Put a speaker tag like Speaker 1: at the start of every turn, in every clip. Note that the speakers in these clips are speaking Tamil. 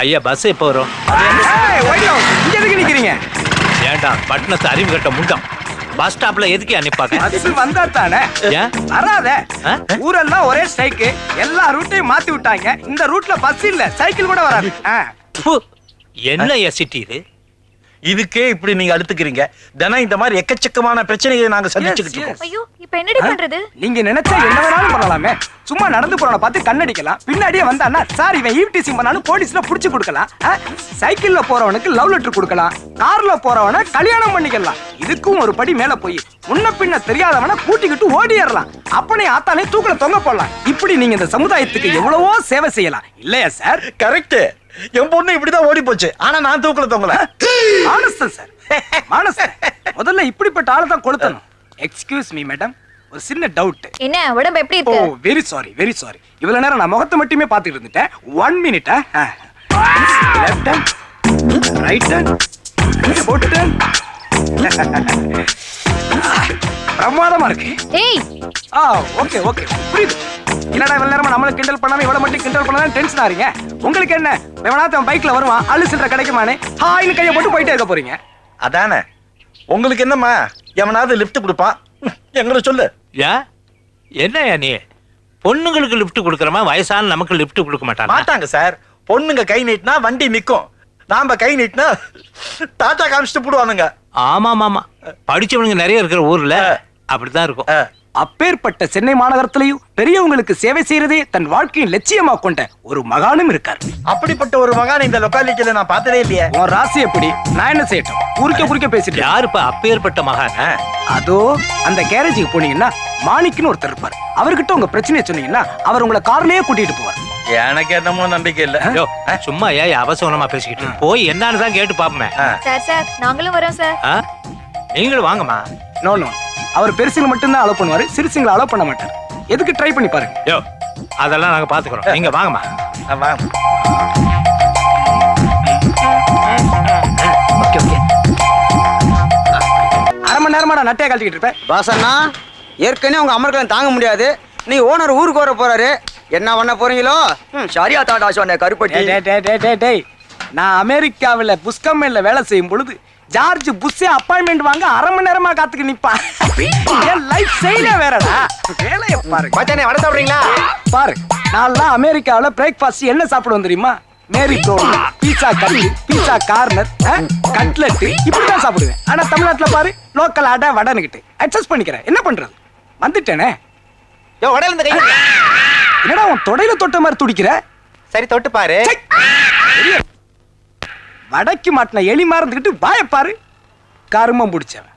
Speaker 1: ஐயா பஸ் எப்போ வரும்?
Speaker 2: இங்க எதுக்கு நிக்கிறீங்க?
Speaker 1: ஏண்டா பட்டணத்து அறிவு கட்ட முண்டம், பஸ் ஸ்டாப்ல எதுக்கு அனுப்பாங்க?
Speaker 2: பஸ் வந்தா தானே. வராத ஊரெல்லாம் ஒரே ஸ்ட்ரைக்கு, எல்லா ரூட்டையும் மாத்தி விட்டாங்க. இந்த ரூட்ல பஸ் இல்ல, சைக்கிள் கூட வராது.
Speaker 1: என்ன சிட்டி இது?
Speaker 3: இதுக்கே இப்படி நீங்க அழுத்துக்கிறீங்க. தினம் இந்த மாதிரி எக்கச்சக்கமான பிரச்சனைகளை நாங்க சந்திச்சுக்கிட்டு இருக்கோம்.
Speaker 4: ஐயோ இப்போ என்னடி பண்றது?
Speaker 2: நீங்க நினைச்சா என்ன வேணாலும் பண்ணலாமே. சும்மா நடந்து போறவன பார்த்து கண்ணடிக்கலாம், பின்னாடியே வந்தான்னா சார் இவன் ஈவ்டீசிங் பண்ணாலும் போலீஸ்ல புடிச்சு கொடுக்கலாம். சைக்கிள்ல போறவனுக்கு லவ் லெட்டர் கொடுக்கலாம், கார்ல போறவன கல்யாணம் பண்ணிக்கலாம். இதுக்கும் ஒரு படி மேல போய் முன்ன பின்ன தெரியாதவன கூட்டிக்கிட்டு ஓடிடலாம். அப்பனே ஆத்தாலே தூக்குல தொங்க போடலாம். இப்படி நீங்க இந்த சமுதாயத்துக்கு எவ்வளவோ சேவை செய்யலாம் இல்லையா சார்?
Speaker 3: கரெக்ட். என் பொண்ணு இப்படிதான் ஓடி போச்சு, ஆனா நான் தூக்கல தொங்கல.
Speaker 2: மானஸ்தன் சார், மானஸ்தன். முதல்ல இப்படிப்பட்ட ஆளை தான் கொளுத்தணும். எக்ஸ்கியூஸ் மீ மேடம், ஒரு சின்ன டவுட்.
Speaker 4: என்ன உடம்பு எப்படி
Speaker 2: ஓ
Speaker 4: இருக்கு?
Speaker 2: Very sorry, very sorry. இவ்வளவு நேரம் நான் முகத்தை மட்டுமே பார்த்துட்டு இருந்துட்டேன். 1 minute. Left hand, right hand, போட்டு பிரமாதமா இருக்கு.
Speaker 4: ஏய்
Speaker 2: ஓகே ஓகே புரியுது. என்னடா இவ்வளவு நேரமா நம்மள கிண்டல் பண்ணாம இவ்வளவு மட்டும் கிண்டல் பண்ணாலும் டென்ஷன் ஆறீங்க. உங்களுக்கு என்ன, எவனாச்சும் பைக்ல வருவான், அள்ளு சில்லற கிடைக்குமானே ஹாய்னு கையை போட்டு போயிட்டே இருக்க போறீங்க.
Speaker 3: அதானே உங்களுக்கு என்னம்மா, எவனாவது லிஃப்ட் கொடுப்பான், எங்களை சொல்லு.
Speaker 1: என்னையா நீ பொண்ணுங்களுக்கு லிஃப்ட் கொடுக்கறமா, வயசான நமக்கு லிஃப்ட் கொடுக்க
Speaker 3: மாட்டாங்க சார். பொண்ணுங்க கை நீட்டினா வண்டி நிக்கும், நாம கை நீட்டினா டாட்டா காமிச்சிட்டு போடுவானுங்க.
Speaker 1: ஆமா ஆமா, படிச்சவனுங்க நிறைய இருக்கிற ஊர்ல அப்படிதான் இருக்கும்.
Speaker 2: அப்பேற்பட்ட சென்னை மாநகரத்திலையும் பெரியவங்களுக்கு சேவை செய்யறதே தன் வாழ்க்கையின் லட்சியமா கொண்ட ஒரு மகானும் இருக்கார்.
Speaker 3: அப்படிப்பட்ட ஒரு மகான் இந்த லொக்காலிட்டியில நான் பார்த்ததே இல்லையே.
Speaker 2: உன் ராசி எப்படி, நான் என்ன செய்யட்டும்? குறுக்க பேசிட்டு
Speaker 1: யாருப்பா அப்பேற்பட்ட மகான்?
Speaker 2: அதோ அந்த கேரேஜுக்கு போனீங்கன்னா மாணிக்குன்னு ஒருத்தர் இருப்பார். அவர்கிட்ட உங்க பிரச்சனையை சொன்னீங்கன்னா அவர் உங்களை கார்லயே கூட்டிட்டு போவார்.
Speaker 3: எனக்கு என்னமோ நம்பிக்கை இல்ல.
Speaker 1: சும்மா ஏன் அவசரமா பேசிக்கிட்டு, போய் என்னன்னு தான் கேட்டு பாப்போமே.
Speaker 4: சார் நாங்களும் வரோம் சார்.
Speaker 1: நீங்களும் வாங்கம்மா.
Speaker 2: நோ நோ, அவர் பெருசுங்களை மட்டும்தான் அலோவ் பண்ணுவாரு, சிறுசுங்களை அலோவ் பண்ண மாட்டார். எதுக்கு ட்ரை பண்ணி பாருங்க.
Speaker 1: அதெல்லாம் நாங்க பாத்துக்கிறோம், நீங்க வாங்கம்மா.
Speaker 2: Okay okay. அரை மணி நேரமா நட்டையா கழட்டிக்கிட்டு இருப்பேன்.
Speaker 5: பாசண்ணா, ஏற்கனவே உங்க அமர்களை தாங்க முடியாது. நீ ஓனர் ஊருக்கு வர போறாரு, என்ன பண்ண போறீங்களோ? சரியா தாடா சொன்ன கருப்பட்டி.
Speaker 2: நான் அமெரிக்காவில் புஷ்கம்பெனில வேலை செய்யும் பொழுது ஜார்ஜ் புஷ்ஷே அப்பாயின்மெண்ட் வாங்க அரை மணி நேரமா காத்துக்கு நிப்பான். என் லைஃப் செய்யல வேறடா. வேலையை பாருங்க.
Speaker 5: மச்சானே வடை சாப்பிடுறீங்களா?
Speaker 2: பாரு, நான்லாம் அமெரிக்காவில் பிரேக்ஃபாஸ்ட் என்ன சாப்பிடுவோம் தெரியுமா? மேரி டோன், Pizza Hut, Pizza Corner, cutlet, இப்படிதான் சாப்பிடுவேன். ஆனா தமிழ்நாட்டுல பாரு, லோக்கல் அடை வடனுக்கிட்டு அட்ஜஸ்ட் பண்ணிக்கிறேன். என்ன பண்றது, வந்துட்டேனே. என்னடா உன் தொடையில தொட்ட மாதிரி துடிக்கிற?
Speaker 5: சரி தொட்டு பாரு.
Speaker 2: வடக்கு மாட்டின எலி மறந்துக்கிட்டு வாய பாரு, கருமம் பிடிச்சவன்.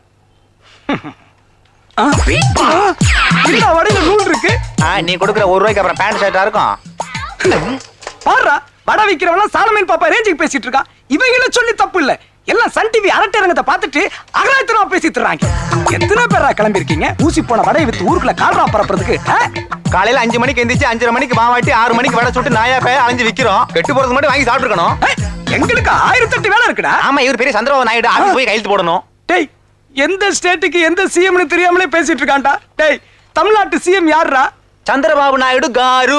Speaker 2: வடையில நூல் இருக்கு.
Speaker 5: நீ கொடுக்குற 1 ரூபாய்க்கு அப்புறம் பேண்ட் ஷர்ட்டா இருக்கும்.
Speaker 2: பாருடா, வடை விக்கிறவனா சாலமன் பாப்பா ரேஞ்சுக்கு பேசிட்டு இருக்கான். இவங்கள சொல்லி தப்பு இல்ல, எல்லாம் சன் டிவி அரட்டை அரங்கத்தை பார்த்துட்டு அகராயத்தனமா பேசிட்டு இருக்காங்க. எத்தனை பேரா கிளம்பி இருக்கீங்க ஊசி போன வடையை வித்து ஊருக்குள்ள கால்ரா பரப்புறதுக்கு?
Speaker 5: காலையில 5 மணிக்கு எந்திரிச்சு 5:30 மணிக்கு மாவாட்டி 6 மணிக்கு வடை சுட்டு நாயா பேய அலைஞ்சு விக்கிறோம். கெட்டு போறதுக்கு மட்டும் வாங்கி சாப்பிட்டு இருக்கணும்.
Speaker 2: எங்களுக்கு 1008 வேலை இருக்குடா.
Speaker 5: ஆமா, இவர் பெரிய சந்திரபாபு நாயுடு, ஆபீஸ் போய் கையெழுத்து போடணும்.
Speaker 2: டேய், எந்த ஸ்டேட்டுக்கு எந்த சிஎம்னு தெரியாமலே பேசிட்டு இருக்கான்டா. டேய், தமிழ்நாட்டு சிஎம் யாருடா?
Speaker 5: சந்திரபாபு நாயுடு காரு.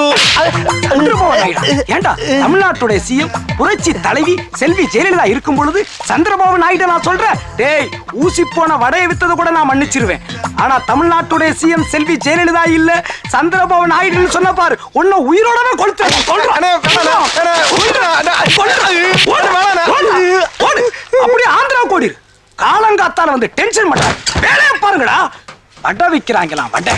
Speaker 2: ஏண்டா, தமிழ்நாட்டுடைய சிஎம் புரட்சி தலைவி செல்வி ஜெயலலிதா இருக்கும் பொழுது சந்திரபாபு நாயுடு நான் சொல்றேன். டேய், ஊசி போன வடையை வித்தது கூட நான் மன்னிச்சிருவேன். ஆனா தமிழ்நாட்டுடைய சிஎம் செல்வி ஜெயலலிதா இல்ல சந்திரபாபு நாயுடுன்னு சொன்ன பாரு, உன்னை உயிரோடவே கொளுத்து. அப்படியே ஆந்திரா கோடி காலங்காத்தால வந்து டென்ஷன் பண்றாங்க. வேலையை பாருங்கடா. வடை விக்கிறாங்களாம், வடை.